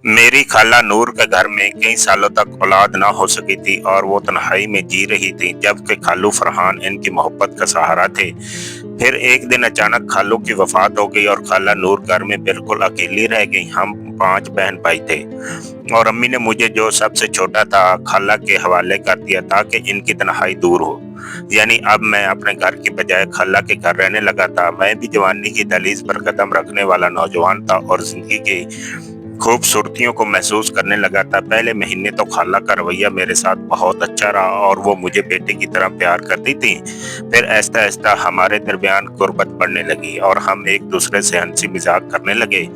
मेरी खाला नूर के घर में कई सालों तक औलाद ना हो सकी थी और वो तन्हाई में जी रही थी, जबकि खालू फरहान इनकी मोहब्बत का सहारा थे। फिर एक दिन अचानक खालू की वफात हो गई और खाला नूर घर में बिल्कुल अकेली रह गई। हम 5 बहन भाई थे और अम्मी ने मुझे, जो सबसे छोटा था, खाला के हवाले कर दिया ताकि इनकी तन्हाई दूर हो। यानी अब मैं अपने घर की बजाय खाला के घर रहने लगा था। मैं भी जवानी की दहलीज पर कदम रखने वाला नौजवान था और जिंदगी की खूबसूरतियों को महसूस करने लगा था। पहले महीने तो खाला का रवैया मेरे साथ बहुत अच्छा रहा और वो मुझे बेटे की तरह प्यार करती थी। फिर आहिस्ता आहिस्ता हमारे दरमियान गुर्बत बढ़ने लगी और हम एक दूसरे से हंसी मजाक करने लगे,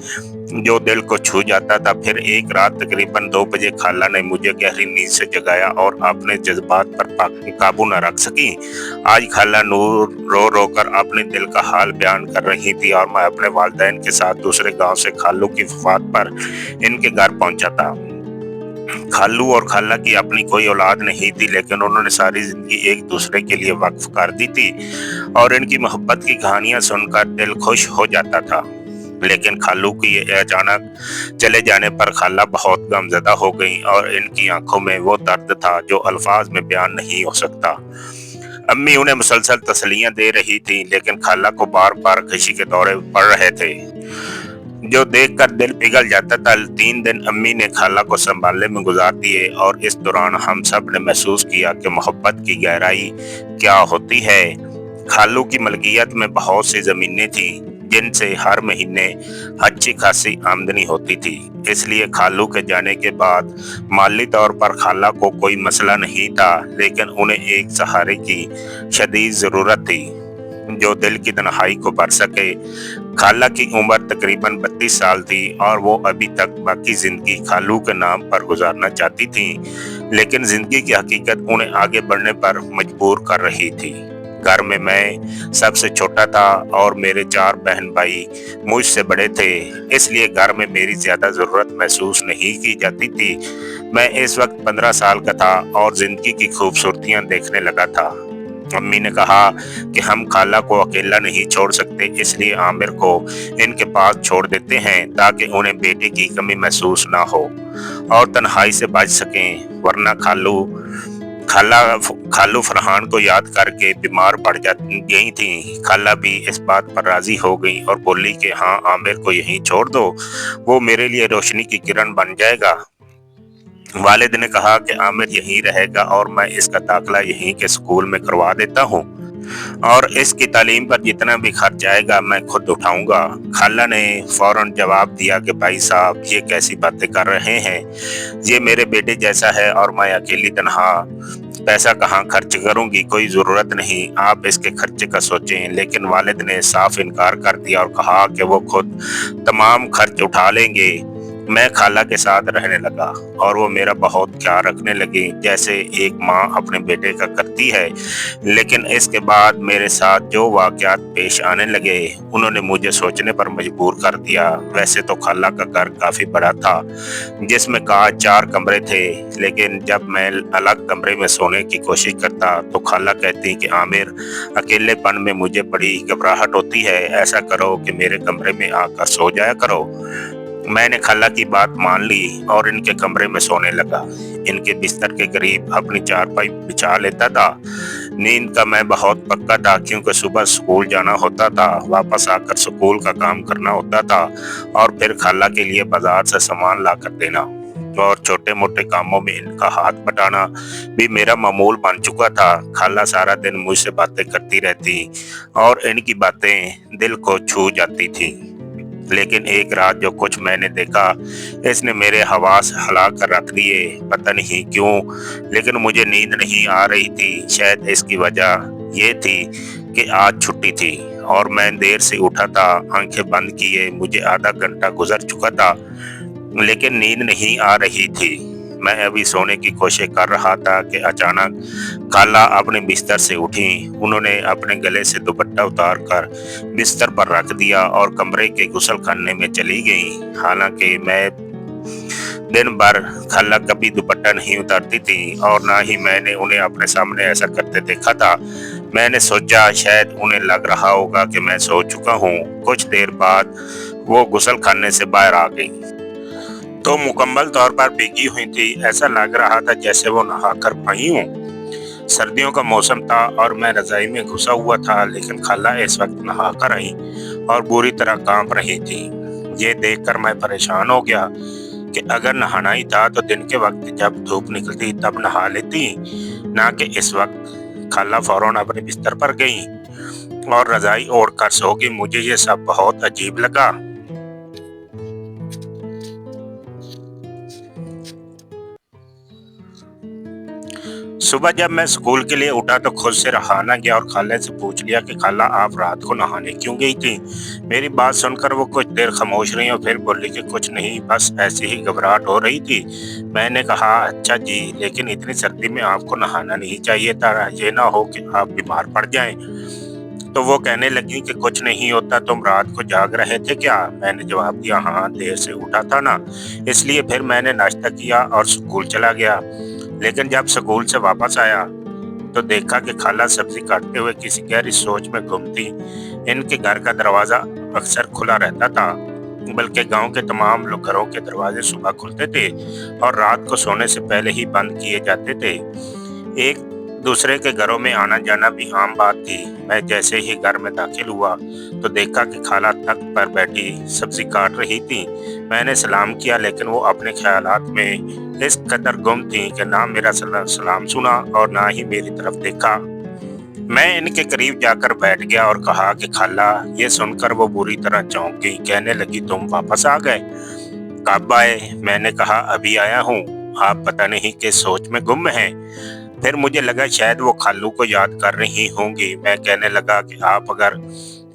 जो दिल को छू जाता था। फिर एक रात तकरीबन 2 बजे खाला ने मुझे गहरी नींद से जगाया और अपने जज्बात पर काबू न रख सकी। आज खाला नूर रो रो कर अपने दिल का हाल बयान कर रही थी और मैं अपने वालिदैन के साथ दूसरे गांव से खालू की वफात पर इनके घर पहुंचा था। खालू और खाला की अपनी कोई औलाद नहीं थी, लेकिन उन्होंने सारी जिंदगी एक दूसरे के लिए वक्फ कर दी थी और इनकी मोहब्बत की कहानियां सुनकर दिल खुश हो जाता था। लेकिन खालू की अचानक चले जाने पर खाला बहुत गमजदा हो गई और इनकी आंखों में वो दर्द था जो अल्फाज में बयान नहीं हो सकता। अम्मी उन्हें मुसलसल तसल्लियां दे रही थी, लेकिन खाला को बार बार खुशी के दौरे पड़ रहे थे, जो देखकर दिल पिघल जाता था। 3 दिन अम्मी ने खाला को संभालने में गुजार दिए और इस दौरान हम सब ने महसूस किया कि मोहब्बत की गहराई क्या होती है। खालू की मलकियत में बहुत सी जमीनें थी, जिनसे हर महीने अच्छी खासी आमदनी होती थी। इसलिए खालू के जाने के बाद माली तौर पर खाला को कोई मसला नहीं था, लेकिन उन्हें एक सहारे की शदीद जरूरत थी जो दिल की तन्हाई को भर सके। खाला की उम्र तकरीबन 32 साल थी और वो अभी तक बाकी जिंदगी खालू के नाम पर गुजारना चाहती थी, लेकिन जिंदगी की हकीकत उन्हें आगे बढ़ने पर मजबूर कर रही थी। घर में मैं सबसे छोटा था और मेरे 4 बहन भाई मुझसे बड़े थे, इसलिए घर में मेरी ज्यादा जरूरत महसूस नहीं की जाती थी। मैं इस वक्त 15 साल का था और जिंदगी की खूबसूरतियां देखने लगा था। अम्मी ने कहा कि हम खाला को अकेला नहीं छोड़ सकते, इसलिए आमिर को इनके पास छोड़ देते हैं ताकि उन्हें बेटे की कमी महसूस ना हो और तन्हाई से बच सकें। वरना खाला खालू फरहान को याद करके बीमार पड़ जा गई थी। खाला भी इस बात पर राजी हो गई और बोली कि हाँ, आमिर को यहीं छोड़ दो, वो मेरे लिए रोशनी की किरण बन जाएगा। वालिद ने कहा कि आमिर यहीं रहेगा और मैं इसका दाखिला यहीं के स्कूल में करवा देता हूँ और इसकी तालीम पर जितना भी खर्च आएगा मैं खुद उठाऊंगा। खाला ने फौरन जवाब दिया कि भाई साहब, ये कैसी बातें कर रहे हैं? ये मेरे बेटे जैसा है और मैं अकेली तनहा पैसा कहाँ खर्च करूंगी? कोई जरूरत नहीं, आप इसके खर्चे का सोचें। लेकिन वालिद ने साफ इनकार कर दिया और कहा कि वो खुद तमाम खर्च उठा लेंगे। मैं खाला के साथ रहने लगा और वो मेरा बहुत ख्याल रखने लगी, जैसे एक माँ अपने बेटे का करती है। लेकिन इसके बाद मेरे साथ जो वाकयात पेश आने लगे, उन्होंने मुझे सोचने पर मजबूर कर दिया। वैसे तो खाला का घर काफी बड़ा था, जिसमें कहा 4 कमरे थे, लेकिन जब मैं अलग कमरे में सोने की कोशिश करता तो खाला कहती कि आमिर, अकेलेपन में मुझे बड़ी घबराहट होती है, ऐसा करो कि मेरे कमरे में आकर सो जाया करो। मैंने खाला की बात मान ली और इनके कमरे में सोने लगा। इनके बिस्तर के करीब अपनी चारपाई बिछा लेता था। नींद का मैं बहुत पक्का था, क्योंकि सुबह स्कूल जाना होता था, वापस आकर स्कूल का काम करना होता था और फिर खाला के लिए बाजार से सामान ला कर देना और छोटे मोटे कामों में इनका हाथ बटाना भी मेरा मामूल बन चुका था। खाला सारा दिन मुझसे बातें करती रहती और इनकी बातें दिल को छू जाती थी। लेकिन एक रात जो कुछ मैंने देखा, इसने मेरे हवास हिला कर रख दिए। पता नहीं क्यों, लेकिन मुझे नींद नहीं आ रही थी। शायद इसकी वजह ये थी कि आज छुट्टी थी और मैं देर से उठा था। आंखें बंद किए मुझे आधा घंटा गुजर चुका था, लेकिन नींद नहीं आ रही थी। मैं अभी सोने की कोशिश कर रहा था कि अचानक खाला अपने बिस्तर से उठी। उन्होंने अपने गले से दुपट्टा उतार कर बिस्तर पर रख दिया और कमरे के गुसल खाने में चली गई। हालांकि मैं दिन भर खाला कभी दुपट्टा नहीं उतारती थी और ना ही मैंने उन्हें अपने सामने ऐसा करते देखा था। मैंने सोचा शायद उन्हें लग रहा होगा कि मैं सो चुका हूँ। कुछ देर बाद वो गुसल खाने से बाहर आ गई। तो मुकम्मल तौर पर भीगी हुई थी। ऐसा लग रहा था जैसे वो नहाकर आई हों। सर्दियों का मौसम था और मैं रजाई में घुसा हुआ था, लेकिन खाला इस वक्त नहाकर आई और बुरी तरह कांप रही थी। ये देखकर मैं परेशान हो गया कि अगर नहाना ही था तो दिन के वक्त जब धूप निकलती तब नहा लेती, ना कि इस वक्त। खाला फौरन अपने बिस्तर पर गई और रजाई ओढ़कर सो गई। मुझे ये सब बहुत अजीब लगा। सुबह जब मैं स्कूल के लिए उठा तो खुद से रहा ना गया और खाला से पूछ लिया कि खाला, आप रात को नहाने क्यों गई थी? मेरी बात सुनकर वो कुछ देर खामोश रही और फिर बोली कि कुछ नहीं, बस ऐसी ही घबराहट हो रही थी। मैंने कहा, अच्छा जी, लेकिन इतनी सर्दी में आपको नहाना नहीं चाहिए था, ये ना हो कि आप बीमार पड़ जाएं। तो वो कहने लगी कि कुछ नहीं होता, तुम रात को जाग रहे थे क्या? मैंने जवाब दिया, हाँ, देर से उठा था ना, इसलिए। फिर मैंने नाश्ता किया और स्कूल चला गया। लेकिन जब स्कूल से वापस आया तो देखा कि खाला सब्जी काटते हुए किसी गहरी सोच में गुम थी। इनके घर का दरवाजा अक्सर खुला रहता था, बल्कि गांव के तमाम लोग घरों के दरवाजे सुबह खुलते थे और रात को सोने से पहले ही बंद किए जाते थे। एक दूसरे के घरों में आना जाना भी आम बात थी। मैं जैसे ही घर में दाखिल हुआ तो देखा कि खाला तख्त पर बैठी सब्जी काट रही थी। मैंने सलाम किया, लेकिन वो अपने ख्यालात में इस कदर गुम थी कि ना मेरा सलाम सुना और ना ही मेरी तरफ देखा। मैं इनके करीब जाकर बैठ गया और कहा कि खाला। ये सुनकर वो बुरी तरह चौंक गई। कहने लगी, तुम वापस आ गए? कब आए? मैंने कहा, अभी आया हूँ। आप पता नहीं किस सोच में गुम हैं। फिर मुझे लगा शायद वो खालू को याद कर रही होंगी। मैं कहने लगा कि आप अगर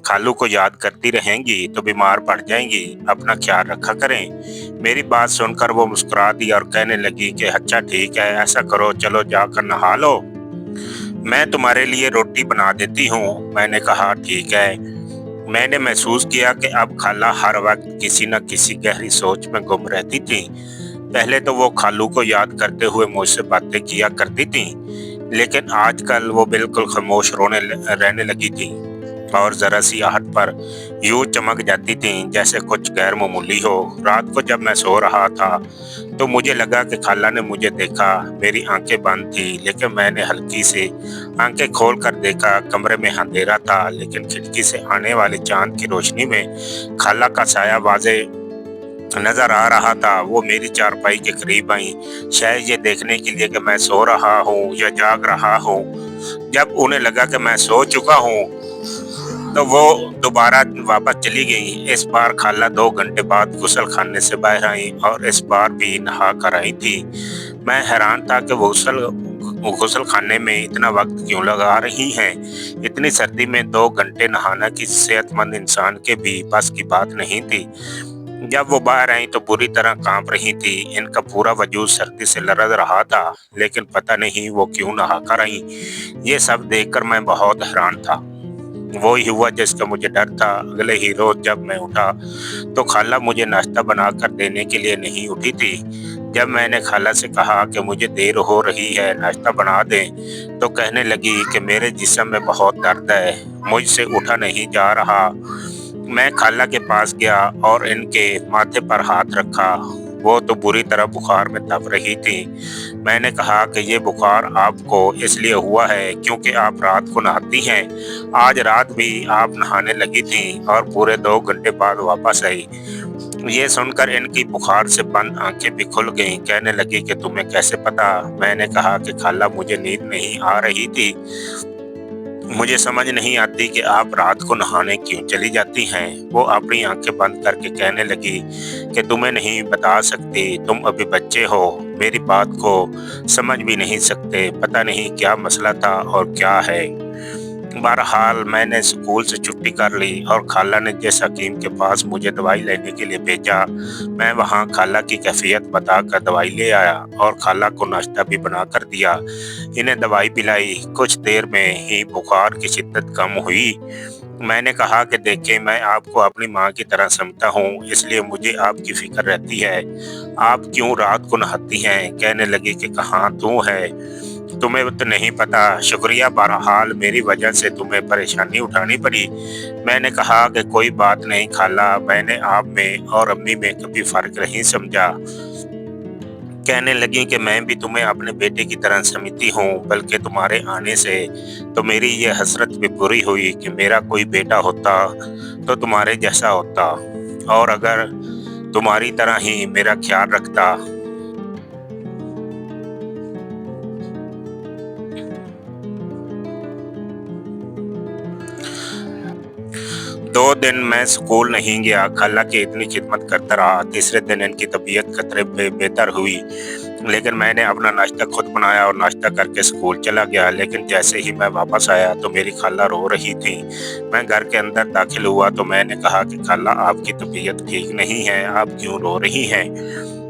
खालू को याद करती रहेंगी तो बीमार पड़ जाएंगी, अपना ख्याल रखा करें। मेरी बात सुनकर वो मुस्कुरा दी और कहने लगी कि अच्छा ठीक है, ऐसा करो, चलो जाकर नहा लो, मैं तुम्हारे लिए रोटी बना देती हूँ। मैंने कहा, ठीक है। मैंने महसूस किया कि अब खाला हर वक्त किसी न किसी गहरी सोच में गुम रहती थी। पहले तो वो खालू को याद करते हुए मुझसे बातें किया करती थी, लेकिन आजकल वो बिल्कुल खामोश रहने लगी थी और जरा सी आहट पर यूं चमक जाती थी जैसे कुछ गैर मामूली हो। रात को जब मैं सो रहा था तो मुझे लगा कि खाला ने मुझे देखा। मेरी आंखें बंद थी, लेकिन मैंने हल्की से आंखें खोल कर देखा। कमरे में अंधेरा था, लेकिन खिड़की से आने वाले चांद की रोशनी में खाला का साया वाजे नजर आ रहा था। वो मेरी चारपाई के करीब आई, शायद ये देखने के लिए कि मैं सो रहा हूँ या जाग रहा हूँ। जब उन्हें लगा कि मैं सो चुका हूँ तो वो दोबारा वापस चली गई। इस बार खाला 2 घंटे बाद गुसल खाने से बाहर आई और इस बार भी नहा कर आई थी। मैं हैरान था कि वो गुसल खाने में इतना वक्त क्यों लगा रही हैं। इतनी सर्दी में 2 घंटे नहाना किसी सेहतमंद इंसान के भी बस की बात नहीं थी। जब वो बाहर आई तो बुरी तरह कांप रही थी। इनका पूरा वजूद सर्दी से लरज़ रहा था, लेकिन पता नहीं वो क्यों नहा कर आई। ये सब देखकर मैं बहुत हैरान था। वो ही हुआ जिसका मुझे डर था। अगले ही रोज जब मैं उठा तो खाला मुझे नाश्ता बनाकर देने के लिए नहीं उठी थी। जब मैंने खाला से कहा कि मुझे देर हो रही है, नाश्ता बना दें, तो कहने लगी कि मेरे जिस्म में बहुत दर्द है, मुझसे उठा नहीं जा रहा। मैं खाला के पास गया और इनके माथे पर हाथ रखा। वो तो बुरी तरह बुखार में तप रही थी। मैंने कहा कि ये बुखार आपको इसलिए हुआ है क्योंकि आप रात को नहाती हैं। आज रात भी आप नहाने लगी थी और पूरे 2 घंटे बाद वापस आई। ये सुनकर इनकी बुखार से बंद आंखें भी खुल गईं। कहने लगी कि तुम्हें कैसे पता? मैंने कहा कि खाला, मुझे नींद नहीं आ रही थी। मुझे समझ नहीं आती कि आप रात को नहाने क्यों चली जाती हैं। वो अपनी आंखें बंद करके कहने लगी कि तुम्हें नहीं बता सकती, तुम अभी बच्चे हो, मेरी बात को समझ भी नहीं सकते। पता नहीं क्या मसला था और क्या है। बहरहाल मैंने स्कूल से छुट्टी कर ली और खाला ने जिस हकीम के पास मुझे दवाई लेने के लिए भेजा, मैं वहाँ खाला की कैफियत बताकर दवाई ले आया और खाला को नाश्ता भी बना कर दिया। इन्हें दवाई पिलाई। कुछ देर में ही बुखार की शिद्दत कम हुई। मैंने कहा कि देखें, मैं आपको अपनी माँ की तरह समझता हूँ, इसलिए मुझे आपकी फिक्र रहती है। आप क्यों रात को नहाती हैं? कहने लगी कि कहाँ तू है, तुम्हें तो नहीं पता, शुक्रिया, बहरहाल मेरी वजह से तुम्हें परेशानी उठानी पड़ी। मैंने कहा कि कोई बात नहीं खाला, मैंने आप में और अम्मी में कभी फ़र्क नहीं समझा। कहने लगी कि मैं भी तुम्हें अपने बेटे की तरह समझती हूँ, बल्कि तुम्हारे आने से तो मेरी ये हसरत भी पूरी हुई कि मेरा कोई बेटा होता तो तुम्हारे जैसा होता, और अगर तुम्हारी तरह ही मेरा ख्याल रखता। 2 दिन मैं स्कूल नहीं गया, खाला की इतनी खिदमत करता रहा। तीसरे दिन इनकी तबीयत खतरे पे बेहतर हुई, लेकिन मैंने अपना नाश्ता खुद बनाया और नाश्ता करके स्कूल चला गया। लेकिन जैसे ही मैं वापस आया तो मेरी खाला रो रही थी। मैं घर के अंदर दाखिल हुआ तो मैंने कहा कि खाला, आपकी तबीयत ठीक नहीं है, आप क्यों रो रही हैं?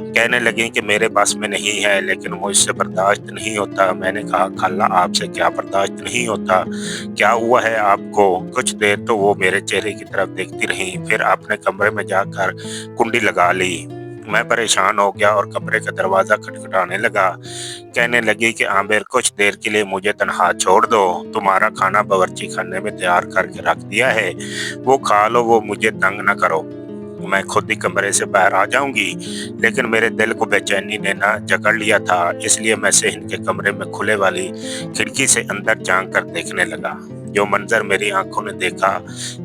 कहने लगी कि मेरे बस में नहीं है, लेकिन मुझसे बर्दाश्त नहीं होता। मैंने कहा, खाला, आपसे क्या बर्दाश्त नहीं होता? क्या हुआ है आपको? कुछ देर तो वो मेरे चेहरे की तरफ देखती रही, फिर अपने कमरे में जाकर कुंडी लगा ली। मैं परेशान हो गया और कमरे का दरवाज़ा खटखटाने लगा। कहने लगी कि आमिर, कुछ देर के लिए मुझे तन्हा छोड़ दो। तुम्हारा खाना बावर्ची खाने में तैयार करके रख दिया है, वो खा लो, वो मुझे तंग न करो। मैं खुद ही कमरे से बाहर आ जाऊंगी। लेकिन मेरे दिल को बेचैनी ने ना जकड़ लिया था, इसलिए मैं सेहन के कमरे में खुले वाली खिड़की से अंदर झांक कर देखने लगा। जो मंजर मेरी आंखों ने देखा,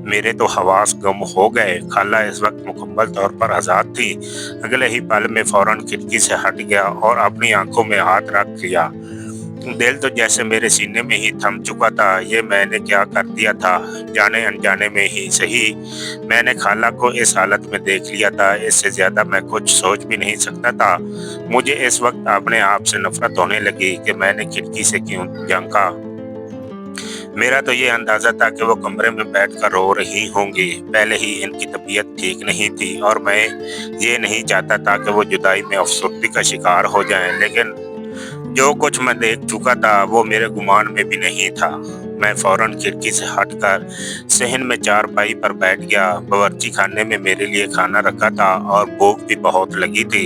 मेरे तो हवास गुम हो गए। खाला इस वक्त मुकम्मल तौर पर आज़ाद थी। अगले ही पल में फौरन खिड़की से हट गया और अपनी आंखों में हाथ रख लिया। दिल तो जैसे मेरे सीने में ही थम चुका था। ये मैंने क्या कर दिया था? जाने अनजाने में ही सही, मैंने खाला को इस हालत में देख लिया था। इससे ज्यादा मैं कुछ सोच भी नहीं सकता था। मुझे इस वक्त अपने आप से नफरत होने लगी कि मैंने खिड़की से क्यों झांका। मेरा तो ये अंदाजा था कि वो कमरे में बैठकर रो रही होंगी। पहले ही इनकी तबीयत ठीक नहीं थी और मैं ये नहीं चाहता था कि वो जुदाई में अफसर्दी का शिकार हो जाएं। लेकिन जो कुछ मैं देख चुका था वो मेरे गुमान में भी नहीं था। मैं फौरन खिड़की से हटकर सहन में चारपाई पर बैठ गया। बावर्ची खाने में मेरे लिए खाना रखा था और भूख भी बहुत लगी थी।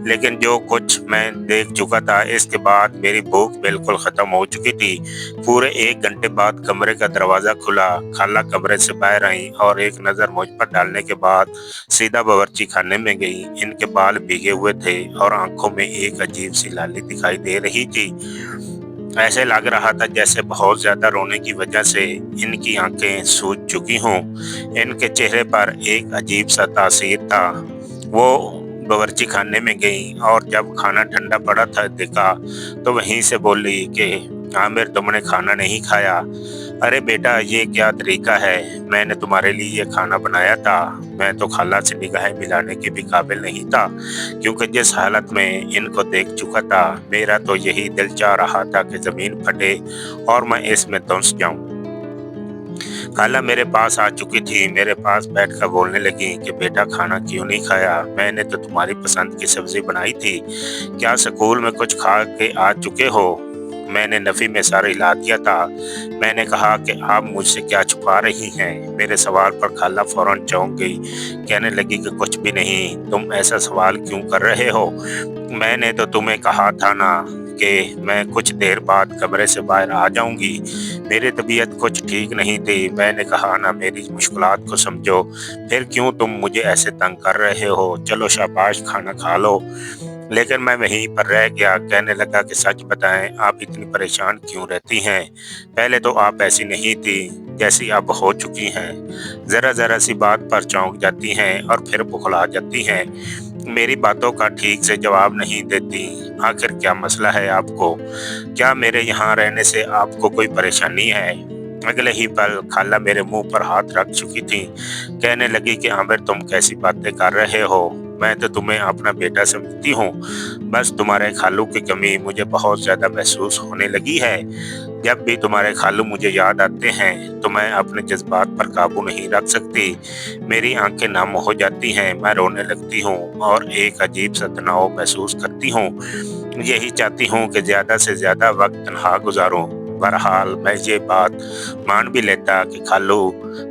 लेकिन जो कुछ मैं देख चुका था, इसके बाद मेरी भूख बिल्कुल खत्म हो चुकी थी। पूरे 1 घंटे बाद कमरे का दरवाजा खुला। खाला कमरे से बाहर आई और एक नज़र मुझ पर डालने के बाद सीधा बावर्ची खाने में गई। इनके बाल भीगे हुए थे और आंखों में एक अजीब सी लाली दिखाई दे रही थी। ऐसे लग रहा था जैसे बहुत ज्यादा रोने की वजह से इनकी आंखें सूज चुकी हों। इनके चेहरे पर एक अजीब सा तासीर था। वो बावर्ची खाने में गई और जब खाना ठंडा पड़ा था देखा तो वहीं से बोली कि आमिर, तुमने खाना नहीं खाया? अरे बेटा, ये क्या तरीका है? मैंने तुम्हारे लिए ये खाना बनाया था। मैं तो खाला से निगाहें मिलाने के भी काबिल नहीं था, क्योंकि जिस हालत में इनको देख चुका था, मेरा तो यही दिल चाह रहा था कि जमीन फटे और मैं इसमें धंस जाऊं। खाला मेरे पास आ चुकी थी। मेरे पास बैठकर बोलने लगी कि बेटा, खाना क्यों नहीं खाया? मैंने तो तुम्हारी पसंद की सब्जी बनाई थी। क्या स्कूल में कुछ खा के आ चुके हो? मैंने नफ़ी में सर हिला दिया था। मैंने कहा कि आप मुझसे क्या छुपा रही हैं? मेरे सवाल पर खाला फौरन चौंक गई। कहने लगी कि कुछ भी नहीं। तुम ऐसा सवाल क्यों कर रहे हो? मैंने तो तुम्हें कहा था ना कि मैं कुछ देर बाद कमरे से बाहर आ जाऊंगी। मेरी तबीयत कुछ ठीक नहीं थी। मैंने कहा ना, मेरी मुश्किलात को समझो। फिर क्यों तुम मुझे ऐसे तंग कर रहे हो? चलो शाबाश, खाना खा लो। लेकिन मैं वहीं पर रह गया। कहने लगा कि सच बताएं, आप इतनी परेशान क्यों रहती हैं? पहले तो आप ऐसी नहीं थी जैसी अब हो चुकी हैं। ज़रा ज़रा सी बात पर चौंक जाती हैं और फिर बुखला जाती हैं। मेरी बातों का ठीक से जवाब नहीं देती। आखिर क्या मसला है आपको? क्या मेरे यहाँ रहने से आपको कोई परेशानी है? अगले ही पल खाला मेरे मुंह पर हाथ रख चुकी थी। कहने लगी कि आमिर, तुम कैसी बातें कर रहे हो? मैं तो तुम्हें अपना बेटा समझती हूँ। बस तुम्हारे खालू की कमी मुझे बहुत ज्यादा महसूस होने लगी है। जब भी तुम्हारे खालू मुझे याद आते हैं तो मैं अपने जज्बात पर काबू नहीं रख सकती। मेरी आंखें नम हो जाती हैं, मैं रोने लगती हूँ और एक अजीब सा तनाव महसूस करती हूँ। यही चाहती हूँ कि ज्यादा से ज्यादा वक्त तन्हा गुजारूं। बहरहाल मैं ये बात मान भी लेता कि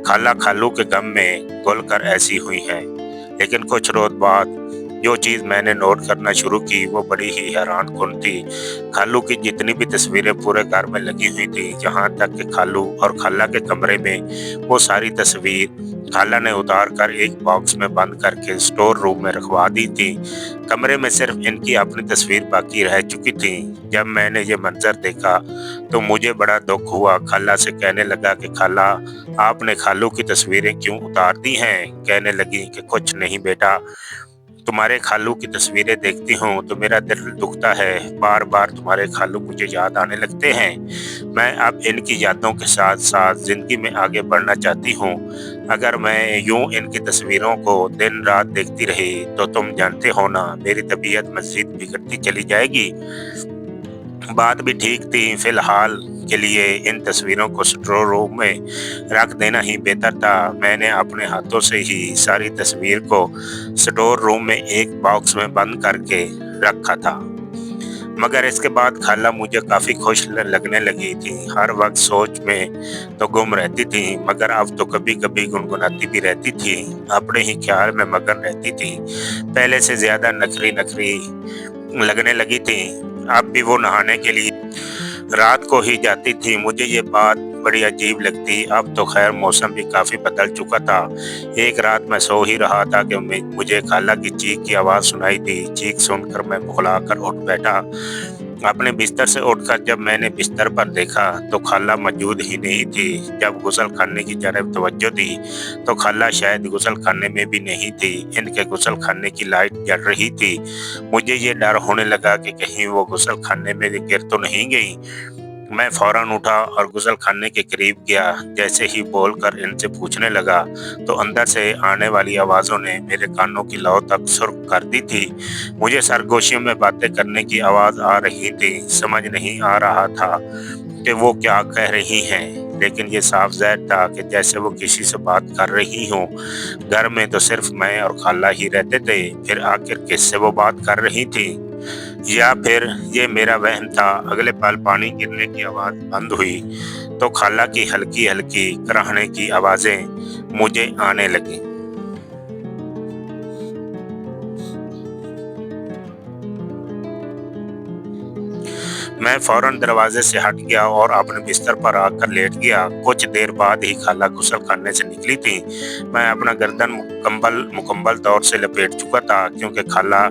खाला खालू के गम में घुल कर ऐसी हुई है। लेकिन कुछ रोज बाद जो चीज़ मैंने नोट करना शुरू की वो बड़ी ही हैरानकुन थी। खालू की जितनी भी तस्वीरें पूरे घर में लगी हुई थी, यहाँ तक कि खालू और खाला के कमरे में वो सारी तस्वीर खाला ने उतार कर एक बॉक्स में बंद करके स्टोर रूम में रखवा दी थी। कमरे में सिर्फ इनकी अपनी तस्वीर बाकी रह चुकी थी। जब मैंने ये मंजर देखा तो मुझे बड़ा दुख हुआ। खाला से कहने लगा कि खाला, आपने खालू की तस्वीरें क्यों उतार दी हैं? कहने लगी कि कुछ नहीं बेटा, तुम्हारे खालू की तस्वीरें देखती हूँ तो मेरा दिल दुखता है। बार बार तुम्हारे खालू मुझे याद आने लगते हैं। मैं अब इनकी यादों के साथ साथ जिंदगी में आगे बढ़ना चाहती हूँ। अगर मैं यूं इनकी तस्वीरों को दिन रात देखती रही तो तुम जानते हो ना, मेरी तबीयत मज़ीद बिगड़ती चली जाएगी। बात भी ठीक थी। फिलहाल के लिए इन तस्वीरों को स्टोर रूम में रख देना ही बेहतर था। मैंने अपने हाथों से ही सारी तस्वीर को स्टोर रूम में एक बॉक्स में बंद करके रखा था। मगर इसके बाद खाला मुझे काफ़ी खुश लगने लगी थी। हर वक्त सोच में तो गुम रहती थी, मगर अब तो कभी कभी गुनगुनाती भी रहती थी। अपने ही ख्याल में मगन रहती थी। पहले से ज़्यादा नखरी नखरी लगने लगी थी। अब भी वो नहाने के लिए रात को ही जाती थी। मुझे ये बात बड़ी अजीब लगती। अब तो खैर मौसम भी काफ़ी बदल चुका था। एक रात मैं सो ही रहा था कि मुझे खाला की चीख की आवाज़ सुनाई दी। चीख सुनकर मैं बुखलाकर उठ बैठा। अपने बिस्तर से उठकर जब मैंने बिस्तर पर देखा तो खाला मौजूद ही नहीं थी। जब गुसल खाने की तरफ तवज्जो दी तो खाला शायद गुसल खाने में भी नहीं थी। इनके गुसल खाने की लाइट जल रही थी। मुझे ये डर होने लगा कि कहीं वो गुसल खाने में गिर तो नहीं गई। मैं फौरन उठा और गुसल खाने के करीब गया। जैसे ही बोलकर इनसे पूछने लगा तो अंदर से आने वाली आवाज़ों ने मेरे कानों की लौ तक सुर्ख कर दी थी। मुझे सरगोशियों में बातें करने की आवाज़ आ रही थी। समझ नहीं आ रहा था कि वो क्या कह रही हैं, लेकिन ये साफ ज़ाहिर था कि जैसे वो किसी से बात कर रही हों। घर में तो सिर्फ मैं और खाला ही रहते थे। फिर आखिर किससे वो बात कर रही थी? या फिर ये मेरा वहम था? अगले पल पानी गिरने की आवाज़ बंद हुई तो खाला की हल्की हल्की कराहने की आवाज़ें मुझे आने लगी। मैं फौरन दरवाजे से हट गया और अपने बिस्तर पर आकर लेट गया। कुछ देर बाद ही खाला गुस्ल खाने से निकली थी। मैं अपना गर्दन मुकम्मल तौर से लपेट चुका था, क्योंकि खाला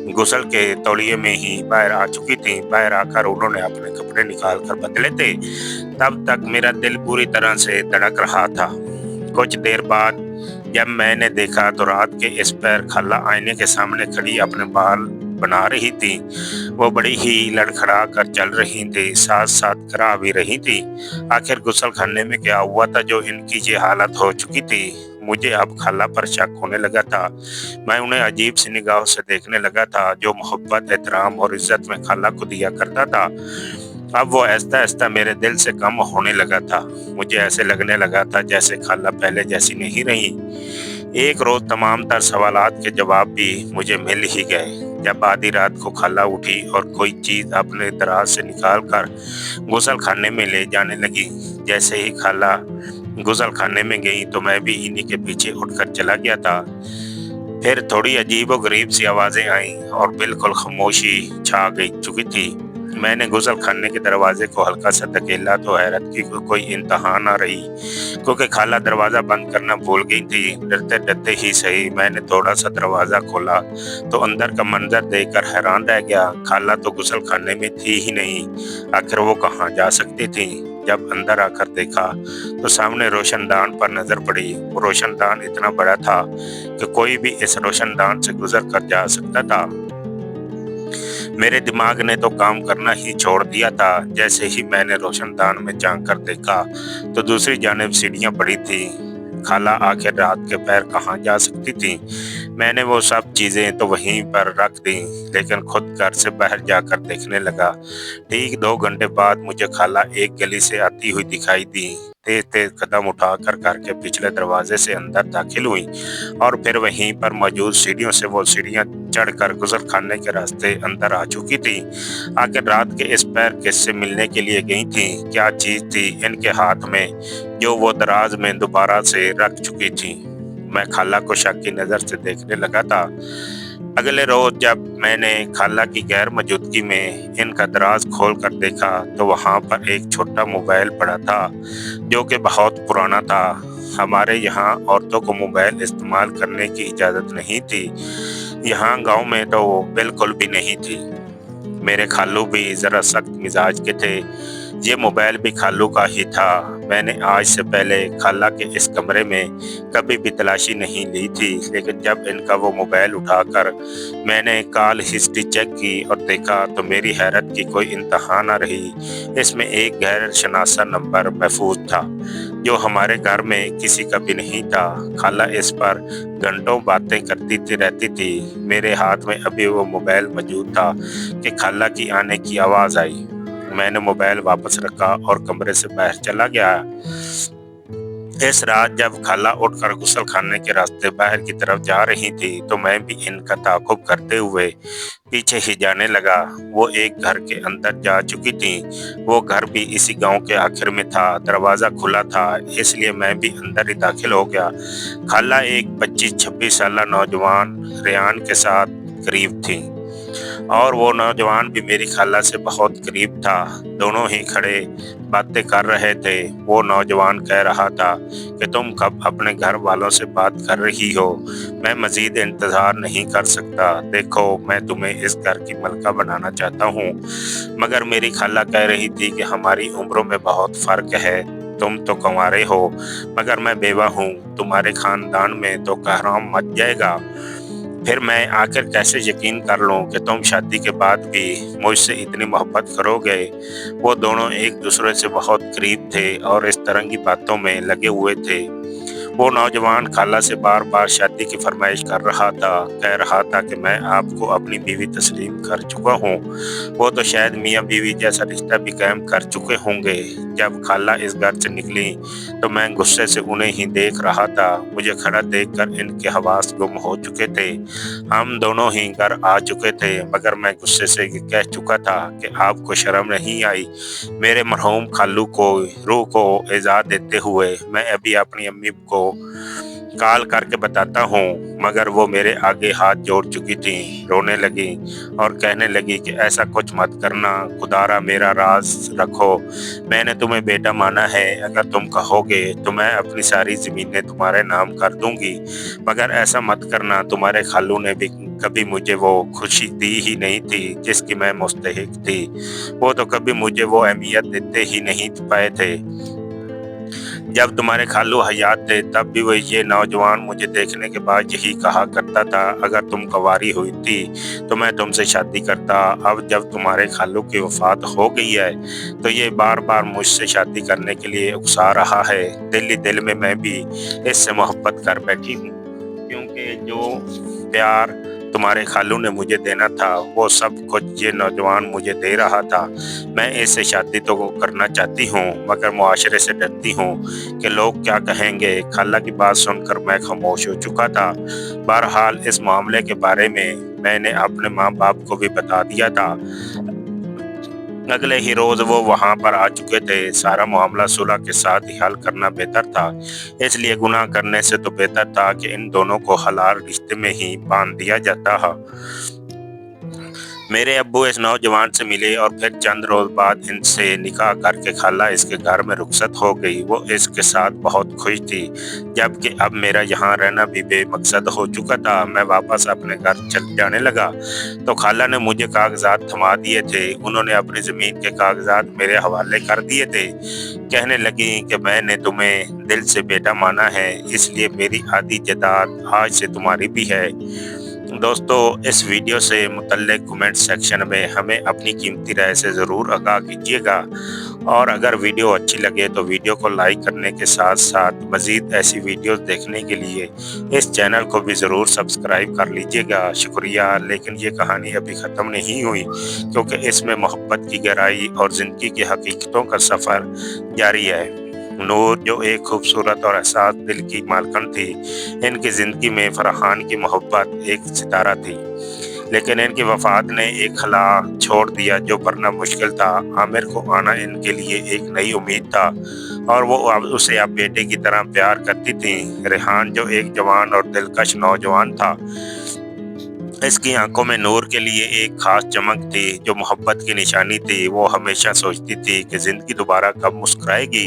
गुस्ल के तौलिए में ही बाहर आ चुकी थी। बाहर आकर उन्होंने अपने कपड़े निकाल कर बदले थे। तब तक मेरा दिल पूरी तरह से धड़क रहा था। कुछ देर बाद जब मैंने देखा तो रात के इस पैर खाला आईने के सामने खड़ी अपने बाल बना रही थी। वो बड़ी ही लड़खड़ा कर चल रही थी, साथ साथ करा भी रही थी। आखिर गुस्ल खाने में क्या हुआ था जो इनकी ये हालत हो चुकी थी? मुझे अब खाला पर शक होने लगा था। मैं उन्हें अजीब सी निगाहों से देखने लगा था, जो मोहब्बत, एहतराम और इज्जत में खाला को दिया करता था। अब वो आहिस्ता आहिस्ता मेरे दिल से कम होने लगा था। मुझे ऐसे लगने लगा था जैसे खाला पहले जैसी नहीं रही। एक रोज तमाम तर सवालात के जवाब भी मुझे मिल ही गए। जब आधी रात को खाला उठी और कोई चीज अपने दराज से निकाल कर गुसल खाने में ले जाने लगी। जैसे ही खाला गुसल खाने में गई तो मैं भी इन्हीं के पीछे उठकर चला गया था। फिर थोड़ी अजीब और गरीब सी आवाजें आईं और बिल्कुल खामोशी छा गई चुकी थी। मैंने गुसल खाने के दरवाजे को हल्का सा धकेला तो हैरत की कोई इंतहा ना रही, क्योंकि खाला दरवाजा बंद करना भूल गई थी। डरते डरते ही सही मैंने थोड़ा सा दरवाजा खोला तो अंदर का मंजर देखकर हैरान रह गया। खाला तो गुसल खाने में थी ही नहीं। आखिर वो कहाँ जा सकती थी? जब अंदर आकर देखा तो सामने रोशनदान पर नजर पड़ी। वो रोशनदान इतना बड़ा था कि कोई भी इस रोशनदान से गुजर कर जा सकता था। मेरे दिमाग ने तो काम करना ही छोड़ दिया था। जैसे ही मैंने रोशनदान में झांक कर देखा तो दूसरी जानिब सीढ़ियां पड़ी थी। खाला आखिर रात के पैर कहाँ जा सकती थी? मैंने वो सब चीजें तो वहीं पर रख दी, लेकिन खुद घर से बाहर जाकर देखने लगा। ठीक 2 घंटे बाद मुझे खाला एक गली से आती हुई दिखाई दी। तेज तेज कदम उठाकर घर के पिछले दरवाजे से अंदर दाखिल हुई और फिर वहीं पर मौजूद सीढ़ियों से वो सीढ़ियां चढ़कर गुजर खाने के रास्ते अंदर आ चुकी थी। आखिर रात के इस पैर किससे मिलने के लिए गई थी? क्या चीज थी इनके हाथ में जो वो दराज में दोबारा से रख चुकी थी? मैं खाला को शक की नजर से देखने लगा था। अगले रोज जब मैंने खाला की गैर मौजूदगी में इनका दराज खोल कर देखा तो वहाँ पर एक छोटा मोबाइल पड़ा था जो कि बहुत पुराना था। हमारे यहाँ औरतों को मोबाइल इस्तेमाल करने की इजाज़त नहीं थी। यहाँ गांव में तो बिल्कुल भी नहीं थी। मेरे खालू भी ज़रा सख्त मिजाज के थे। ये मोबाइल भी खालू का ही था। मैंने आज से पहले खाला के इस कमरे में कभी भी तलाशी नहीं ली थी, लेकिन जब इनका वो मोबाइल उठाकर मैंने कॉल हिस्ट्री चेक की और देखा तो मेरी हैरत की कोई इंतहा न रही। इसमें एक गैर शनासा नंबर महफूज था जो हमारे घर में किसी का भी नहीं था। खाला इस पर घंटों बातें करती रहती थी। मेरे हाथ में अभी वो मोबाइल मौजूद था कि खाला की आने की आवाज़ आई। मैंने मोबाइल वापस रखा और कमरे से बाहर चला गया। इस रात जब खाला उठकर गुस्ल खाने के रास्ते बाहर की तरफ जा रही थी तो मैं भी इनका ताक़ुब करते हुए पीछे ही जाने लगा। वो एक घर के अंदर जा चुकी थी। वो घर भी इसी गांव के आखिर में था। दरवाज़ा खुला था, इसलिए मैं भी अंदर ही दाखिल हो गया। खाला एक 25-26 साल नौजवान रेहान के साथ करीब थी और वो नौजवान भी मेरी खाला से बहुत करीब था। दोनों ही खड़े बातें कर रहे थे। वो नौजवान कह रहा था कि तुम कब अपने घर वालों से बात कर रही हो? मैं मज़ीद इंतज़ार नहीं कर सकता। देखो, मैं तुम्हें इस घर की मलका बनाना चाहता हूँ। मगर मेरी खाला कह रही थी कि हमारी उम्रों में बहुत फ़र्क है। तुम तो कुंवारे हो मगर मैं बेवा हूँ। तुम्हारे खानदान में तो कहराम मच जाएगा। फिर मैं आखिर कैसे यकीन कर लूं कि तुम शादी के बाद भी मुझसे इतनी मोहब्बत करोगे? वो दोनों एक दूसरे से बहुत करीब थे और इस तरह की बातों में लगे हुए थे। वो नौजवान खाला से बार बार शादी की फरमाइश कर रहा था। कह रहा था कि मैं आपको अपनी बीवी तस्लीम कर चुका हूँ। वो तो शायद मियाँ बीवी जैसा रिश्ता भी कायम कर चुके होंगे। जब खाला इस घर से निकली तो मैं गुस्से से उन्हें ही देख रहा था। मुझे खड़ा देखकर इनके हवास गुम हो चुके थे। हम दोनों ही घर आ चुके थे मगर मैं गुस्से से कह चुका था कि आपको शर्म नहीं आई? मेरे मरहूम खालू को रूह को इजाज़त देते हुए मैं अभी अपनी अम्मी को कॉल करके बताता हूँ। मगर वो मेरे आगे हाथ जोड़ चुकी थी, रोने लगी और कहने लगी कि ऐसा कुछ मत करना, खुदारा मेरा राज रखो। मैंने तुम्हें बेटा माना है। अगर तुम कहोगे तो मैं अपनी सारी ज़मीनें तुम्हारे नाम कर दूंगी। मगर ऐसा मत करना। तुम्हारे खालू ने भी कभी मुझे वो खुशी दी ही नहीं थी जिसकी मैं मुस्तहिक थी। वो तो कभी मुझे वो अहमियत देते ही नहीं पाए थे। जब तुम्हारे खालू हयात थे तब भी वो ये नौजवान मुझे देखने के बाद यही कहा करता था, अगर तुम कुंवारी हुई थी तो मैं तुमसे शादी करता। अब जब तुम्हारे खालू की वफात हो गई है तो ये बार बार मुझसे शादी करने के लिए उकसा रहा है। दिल ही दिल में मैं भी इससे मोहब्बत कर बैठी हूँ, क्योंकि जो प्यार तुम्हारे खालू ने मुझे देना था वो सब कुछ ये नौजवान मुझे दे रहा था। मैं इससे शादी तो करना चाहती हूँ मगर मुआशरे से डरती हूँ कि लोग क्या कहेंगे। खाला की बात सुनकर मैं खामोश हो चुका था। बहरहाल इस मामले के बारे में मैंने अपने माँ बाप को भी बता दिया था। अगले ही रोज वो वहां पर आ चुके थे। सारा मामला सुलह के साथ ही हल करना बेहतर था, इसलिए गुनाह करने से तो बेहतर था कि इन दोनों को हलाल रिश्ते में ही बांध दिया जाता है। मेरे अब्बू इस नौजवान से मिले और फिर चंद रोज बाद इनसे निकाह करके खाला इसके घर में रुखसत हो गई। वो इसके साथ बहुत खुश थी, जबकि अब मेरा यहाँ रहना भी बेमकसद हो चुका था। मैं वापस अपने घर चल जाने लगा तो खाला ने मुझे कागजात थमा दिए थे। उन्होंने अपनी ज़मीन के कागजात मेरे हवाले कर दिए थे। कहने लगी कि मैंने तुम्हें दिल से बेटा माना है, इसलिए मेरी आधी जायदाद आज से तुम्हारी भी है। दोस्तों, इस वीडियो से मुतल्लिक कमेंट सेक्शन में हमें अपनी कीमती राय से ज़रूर आगाह कीजिएगा और अगर वीडियो अच्छी लगे तो वीडियो को लाइक करने के साथ साथ मज़ीद ऐसी वीडियोस देखने के लिए इस चैनल को भी ज़रूर सब्सक्राइब कर लीजिएगा। शुक्रिया। लेकिन ये कहानी अभी ख़त्म नहीं हुई, क्योंकि इसमें मोहब्बत की गहराई और ज़िंदगी की हकीकतों का सफ़र जारी है। नूर, जो एक खूबसूरत और एहसास दिल की मालकन थी, इनकी ज़िंदगी में फरहान की मोहब्बत एक सितारा थी, लेकिन इनकी वफात ने एक खला छोड़ दिया जो भरना मुश्किल था। आमिर को आना इनके लिए एक नई उम्मीद था और वो उसे अब बेटे की तरह प्यार करती थी। रेहान, जो एक जवान और दिलकश नौजवान था, इसकी आंखों में नूर के लिए एक खास चमक थी जो मोहब्बत की निशानी थी। वो हमेशा सोचती थी कि जिंदगी दोबारा कब मुस्कुराएगी।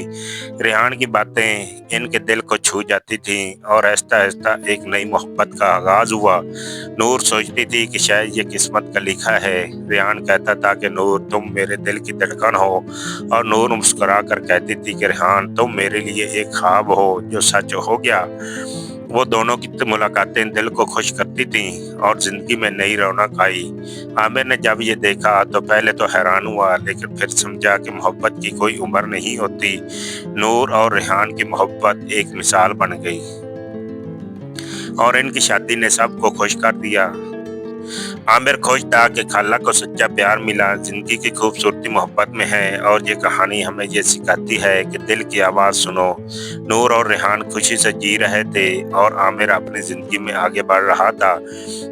रेहान की बातें इनके दिल को छू जाती थीं और आहिस्ता आहिस्ता एक नई मोहब्बत का आगाज हुआ। नूर सोचती थी कि शायद ये किस्मत का लिखा है। रेहान कहता था कि नूर तुम मेरे दिल की धड़कन हो, और नूर मुस्कुरा कर कहती थी कि रेहान तुम मेरे लिए एक ख्वाब हो जो सच हो गया। वो दोनों की मुलाकातें दिल को खुश करती थीं और जिंदगी में नई रौनक आई। आमिर ने जब ये देखा तो पहले तो हैरान हुआ, लेकिन फिर समझा कि मोहब्बत की कोई उम्र नहीं होती। नूर और रेहान की मोहब्बत एक मिसाल बन गई और इनकी शादी ने सबको खुश कर दिया। आमिर खुश था कि खाला को सच्चा प्यार मिला। जिंदगी की खूबसूरती मोहब्बत में है और ये कहानी हमें ये सिखाती है कि दिल की आवाज़ सुनो। नूर और रेहान खुशी से जी रहे थे और आमिर अपनी ज़िंदगी में आगे बढ़ रहा था।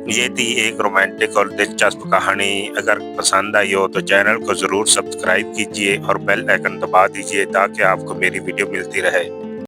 ये थी एक रोमांटिक और दिलचस्प कहानी। अगर पसंद आई हो तो चैनल को ज़रूर सब्सक्राइब कीजिए और बेल आइकन दबा दीजिए ताकि आपको मेरी वीडियो मिलती रहे।